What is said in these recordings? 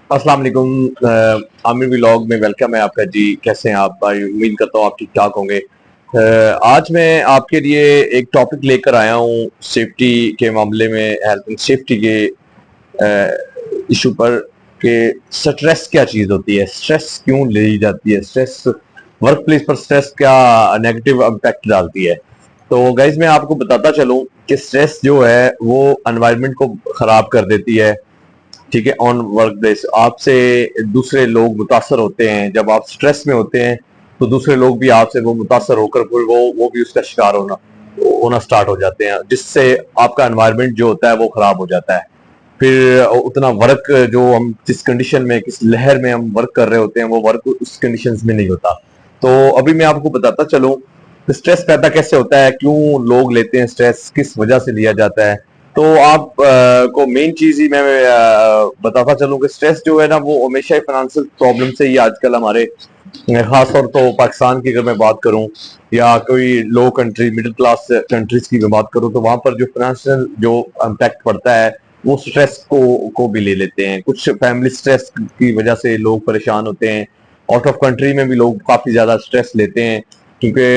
अस्सलाम वालेकुम। आमिर व्लॉग में वेलकम है आपका जी। कैसे हैं आप भाई? उम्मीद करता हूँ आप ठीक ठाक होंगे। आज मैं आपके लिए एक टॉपिक लेकर आया हूँ सेफ्टी के मामले में, हेल्थ एंड सेफ्टी के इशू पर कि स्ट्रेस क्या चीज़ होती है, स्ट्रेस क्यों ली जाती है, स्ट्रेस वर्क प्लेस पर स्ट्रेस क्या नेगेटिव इम्पैक्ट डालती है। तो गाइज मैं आपको बताता चलूँ कि स्ट्रेस जो है वो एनवायरनमेंट को खराब कर देती है। ठीक है, ऑन वर्क प्लेस आपसे दूसरे लोग मुतासर होते हैं। जब आप स्ट्रेस में होते हैं तो दूसरे लोग भी आपसे वो मुतासर होकर फिर वो भी उसका शिकार होना होना स्टार्ट हो जाते हैं, जिससे आपका एनवायरनमेंट जो होता है वो खराब हो जाता है। फिर उतना वर्क जो हम जिस कंडीशन में, किस लहर में हम वर्क कर रहे होते हैं, वो वर्क उस कंडीशंस में नहीं होता। तो अभी मैं आपको बताता चलूं स्ट्रेस पैदा कैसे होता है, क्यों लोग लेते हैं स्ट्रेस, किस वजह से लिया जाता है। तो आप को मेन चीज ही मैं बताता चलूं कि स्ट्रेस जो है ना वो हमेशा ही फाइनेंशियल प्रॉब्लम से ही आजकल हमारे खास तौर तो पाकिस्तान की अगर मैं बात करूं या कोई लो कंट्री मिडिल क्लास कंट्रीज की मैं बात करूं, तो वहां पर जो फाइनेंशियल जो इम्पैक्ट पड़ता है वो स्ट्रेस को भी ले लेते हैं। कुछ फैमिली स्ट्रेस की वजह से लोग परेशान होते हैं। आउट ऑफ कंट्री में भी लोग काफी ज्यादा स्ट्रेस लेते हैं क्योंकि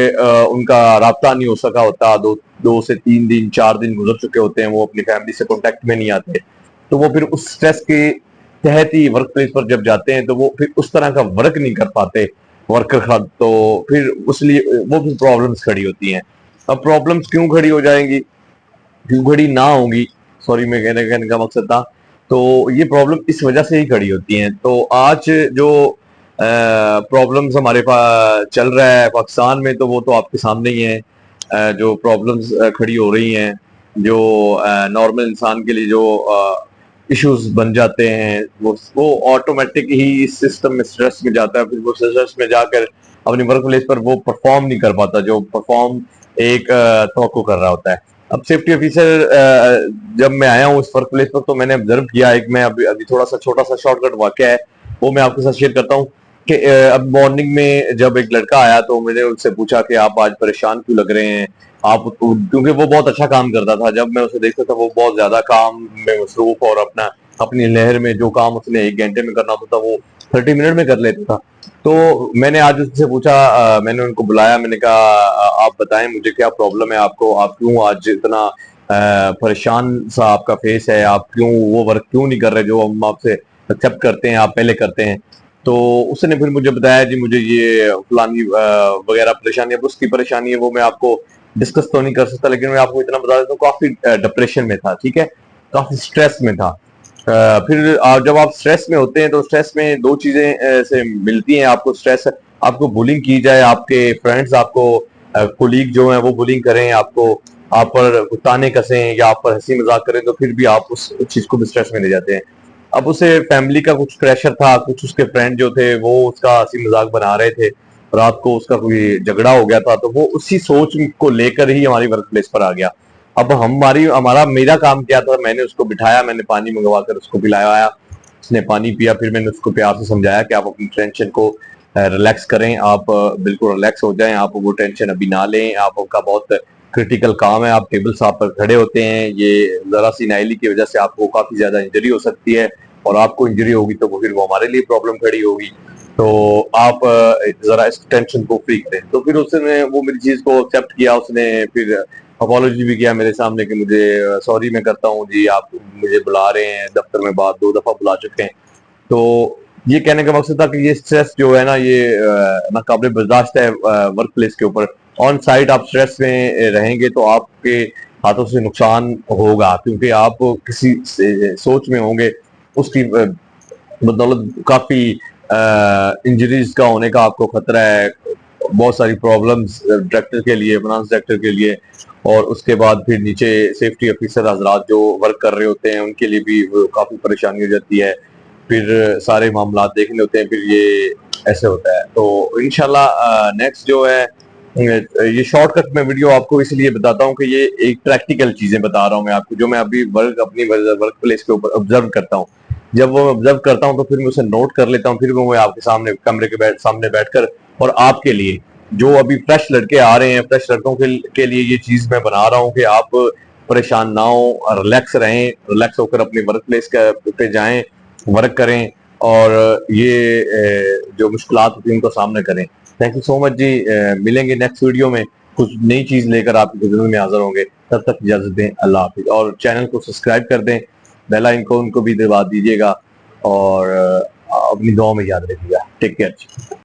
उनका राब्ता नहीं हो सका होता। दो दो से 3 दिन 4 दिन गुजर चुके होते हैं, वो अपनी फैमिली से कॉन्टेक्ट में नहीं आते। तो वो फिर उस स्ट्रेस के तहत ही वर्क प्लेस पर जब जाते हैं तो वो फिर उस तरह का वर्क नहीं कर पाते वर्कर खाद। तो फिर उसलिए वो भी प्रॉब्लम्स खड़ी होती हैं। अब प्रॉब्लम्स क्यों खड़ी हो जाएंगी, क्यों खड़ी ना होंगी, सॉरी मैं कहने का मकसद था। तो ये प्रॉब्लम इस वजह से ही खड़ी होती हैं। तो आज जो प्रॉब्लम्स हमारे पास चल रहा है पाकिस्तान में, तो वो तो आपके सामने ही है। जो प्रॉब्लम्स खड़ी हो रही हैं, जो नॉर्मल इंसान के लिए जो इश्यूज बन जाते हैं, वो ऑटोमेटिक ही इस सिस्टम में स्ट्रेस में जाता है। फिर वो स्ट्रेस में जाकर अपनी वर्क प्लेस पर वो परफॉर्म नहीं कर पाता जो परफॉर्म एक तवक्को कर रहा होता है। अब सेफ्टी ऑफिसर जब मैं आया हूँ इस वर्क प्लेस पर, तो मैंने ऑब्जर्व किया, एक मैं अभी अभी थोड़ा सा छोटा सा शॉर्टकट वाक्य है वो मैं आपके साथ शेयर करता हूँ कि अब मॉर्निंग में जब एक लड़का आया तो मैंने उससे पूछा कि आप आज परेशान क्यों लग रहे हैं। आप, क्योंकि वो बहुत अच्छा काम करता था, जब मैं उसे देखता था वो बहुत ज्यादा काम में मसरूफ और अपनी लहर में जो काम उसने 1 घंटे में करना होता था वो 30 मिनट में कर लेता था। तो मैंने आज उससे पूछा, मैंने उनको बुलाया, मैंने कहा आप बताएं मुझे क्या प्रॉब्लम है आपको, आप क्यों आज इतना परेशान सा आपका फेस है, आप क्यों वो वर्क क्यों नहीं कर रहे जो हम आपसे एक्सेप्ट करते हैं, आप पहले करते हैं। तो उसने फिर मुझे बताया जी मुझे ये फलानी वगैरह परेशानी है। अब उसकी परेशानी है वो मैं आपको डिस्कस तो नहीं कर सकता, लेकिन मैं आपको इतना बता देता हूँ काफी डिप्रेशन में था। ठीक है, काफी स्ट्रेस में था। फिर जब आप स्ट्रेस में होते हैं तो स्ट्रेस में दो चीजें से मिलती हैं आपको स्ट्रेस। आपको बुलिंग की जाए, आपके फ्रेंड्स आपको कोलीग जो है वो बुलिंग करें आपको, आप पर ताने कसें या आप पर हंसी मजाक करें, तो फिर भी आप उस चीज को भी स्ट्रेस में ले जाते हैं। अब उसे फैमिली का कुछ प्रेशर था, कुछ उसके फ्रेंड जो थे वो उसका हंसी मजाक बना रहे थे, रात को उसका कोई झगड़ा हो गया था, तो वो उसी सोच को लेकर ही हमारी वर्क प्लेस पर आ गया। अब हमारी हमारा मेरा काम क्या था, मैंने उसको बिठाया, मैंने पानी मंगवा कर उसको पिलाया, उसने पानी पिया, फिर मैंने उसको प्यार से समझाया कि आप अपनी टेंशन को रिलैक्स करें, आप बिल्कुल रिलैक्स हो जाएं, आप वो टेंशन अभी ना लें, आपका बहुत क्रिटिकल काम है, आप टेबल साहब पर खड़े होते हैं, ये जरा सी नाइली की वजह से आपको काफी ज्यादा इंजरी हो सकती है, और आपको इंजरी होगी तो वो फिर वो हमारे लिए प्रॉब्लम खड़ी होगी। तो आप जरा इस टेंशन को फ्री करें। तो फिर उसने वो मेरी चीज को एक्सेप्ट किया, उसने फिर अपॉलोजी भी किया मेरे सामने कि मुझे सॉरी मैं करता हूँ जी, आप मुझे बुला रहे हैं दफ्तर में, बात 2 दफा बुला चुके हैं। तो ये कहने का मकसद था कि ये स्ट्रेस जो है ना ये नाकाबिल बर्दाश्त है वर्क प्लेस के ऊपर। ऑन साइट आप स्ट्रेस में रहेंगे तो आपके हाथों से नुकसान होगा, क्योंकि आप किसी सोच में होंगे, उसकी बदौलत काफी इंजरीज का होने का आपको खतरा है। बहुत सारी प्रॉब्लम्स डायरेक्टर के लिए, फाइनेंस डायरेक्टर के लिए, और उसके बाद फिर नीचे सेफ्टी ऑफिसर हजरात जो वर्क कर रहे होते हैं उनके लिए भी काफी परेशानी हो जाती है। फिर सारे मामला देखने होते हैं, फिर ये ऐसे होता है। तो इंशाल्लाह नेक्स्ट जो है ये शॉर्टकट में वीडियो आपको इसलिए बताता हूँ कि ये एक प्रैक्टिकल चीजें बता रहा हूँ मैं आपको, जो मैं अभी अपनी वर्क प्लेस के ऊपर ऑब्जर्व करता हूँ। जब वो ऑब्जर्व करता हूँ तो फिर मैं उसे नोट कर लेता हूँ, फिर वो मैं आपके सामने कमरे के सामने बैठकर और आपके लिए, जो अभी फ्रेश लड़के आ रहे हैं, फ्रेश लड़कों के लिए ये चीज मैं बना रहा हूँ कि आप परेशान ना हो, रिलैक्स रहें, रिलैक्स होकर अपने वर्क प्लेस पे जाएं, वर्क करें, और ये जो मुश्किलात होती हैं उनका सामना करें। थैंक यू सो मच जी। मिलेंगे नेक्स्ट वीडियो में, कुछ नई चीज लेकर आपकी खिदमत में हाजिर होंगे। तब तक इजाजत दें, अल्लाह हाफिज। और चैनल को सब्सक्राइब कर दें, बेल आइकन उनको भी दबा दीजिएगा और अपनी दुआ में याद रखिएगा। Take care.